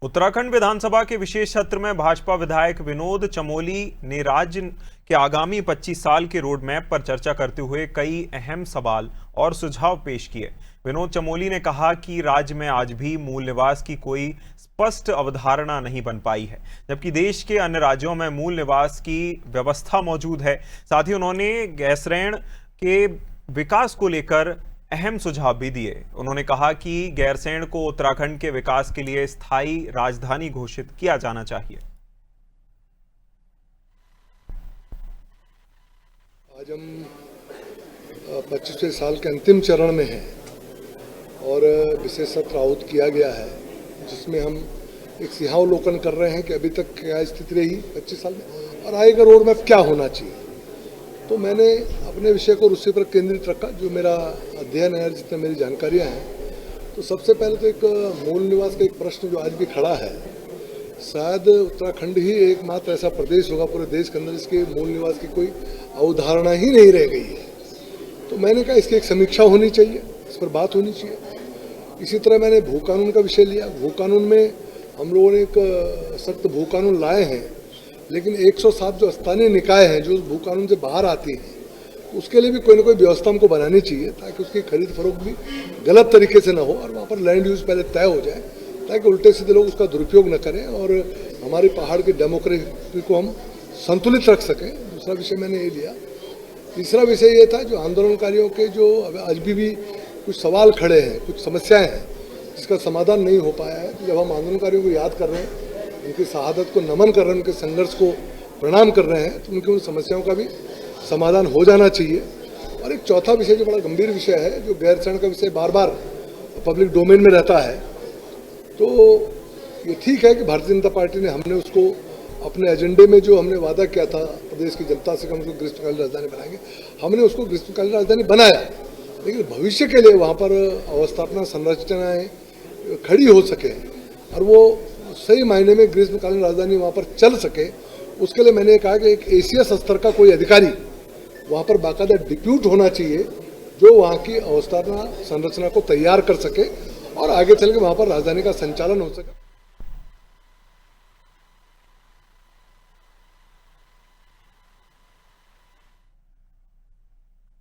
उत्तराखंड विधानसभा के विशेष सत्र में भाजपा विधायक विनोद चमोली ने राज्य के आगामी 25 साल के रोड मैप पर चर्चा करते हुए कई अहम सवाल और सुझाव पेश किए। विनोद चमोली ने कहा कि राज्य में आज भी मूल निवास की कोई स्पष्ट अवधारणा नहीं बन पाई है, जबकि देश के अन्य राज्यों में मूल निवास की व्यवस्था मौजूद है। साथ ही उन्होंने गैरसैंण के विकास को लेकर अहम सुझाव भी दिए। उन्होंने कहा कि गैरसैंण को उत्तराखंड के विकास के लिए स्थायी राजधानी घोषित किया जाना चाहिए। आज हम 25वें साल के अंतिम चरण में हैं और विशेष सत्र आहूत किया गया है, जिसमें हम एक सिंहावलोकन कर रहे हैं कि अभी तक क्या स्थिति रही 25 साल में और आगे का रोड मैप क्या होना चाहिए। तो मैंने अपने विषय को उसी पर केंद्रित रखा जो मेरा अध्ययन है, जितने मेरी जानकारियां हैं। तो सबसे पहले तो एक मूल निवास का एक प्रश्न जो आज भी खड़ा है, शायद उत्तराखंड ही एकमात्र ऐसा प्रदेश होगा पूरे देश के अंदर जिसके मूल निवास की कोई अवधारणा ही नहीं रह गई है। तो मैंने कहा इसकी एक समीक्षा होनी चाहिए, इस पर बात होनी चाहिए। इसी तरह मैंने भू कानून का विषय लिया। भू कानून में हम लोगों ने एक सख्त भू कानून लाए हैं, लेकिन 107 जो स्थानीय निकाय हैं जो भू कानून से बाहर आती हैं, उसके लिए भी कोई ना कोई व्यवस्था हमको बनानी चाहिए ताकि उसकी खरीद फरोख्त भी गलत तरीके से ना हो और वहाँ पर लैंड यूज पहले तय हो जाए, ताकि उल्टे सीधे लोग उसका दुरुपयोग न करें और हमारी पहाड़ की डेमोक्रेसी को हम संतुलित रख सकें। दूसरा विषय मैंने ये लिया। तीसरा विषय ये था जो आंदोलनकारियों के जो आज भी कुछ सवाल खड़े हैं, कुछ समस्याएं हैं जिसका समाधान नहीं हो पाया है। तो जब हम आंदोलनकारियों को याद कर रहे हैं, उनकी शहादत को नमन कर रहे हैं, उनके संघर्ष को प्रणाम कर रहे हैं, तो उनकी उन समस्याओं का भी समाधान हो जाना चाहिए। और एक चौथा विषय जो बड़ा गंभीर विषय है, जो गैरसैंण का विषय बार बार पब्लिक डोमेन में रहता है, तो ये ठीक है कि भारतीय जनता पार्टी ने हमने उसको अपने एजेंडे में जो हमने वादा किया था प्रदेश की जनता से कि हम उसको ग्रीष्मकालीन राजधानी बनाएंगे, हमने उसको ग्रीष्मकालीन राजधानी बनाया। लेकिन भविष्य के लिए वहाँ पर अवस्थापना संरचनाएँ खड़ी हो सके और वो सही मायने में ग्रीष्मकालीन राजधानी वहाँ पर चल सके, उसके लिए मैंने कहा कि एक एसीएस स्तर का कोई अधिकारी वहाँ पर बाकायदा डिप्यूट होना चाहिए जो वहाँ की अवस्थापना संरचना को तैयार कर सके और आगे चल के वहाँ पर राजधानी का संचालन हो सके।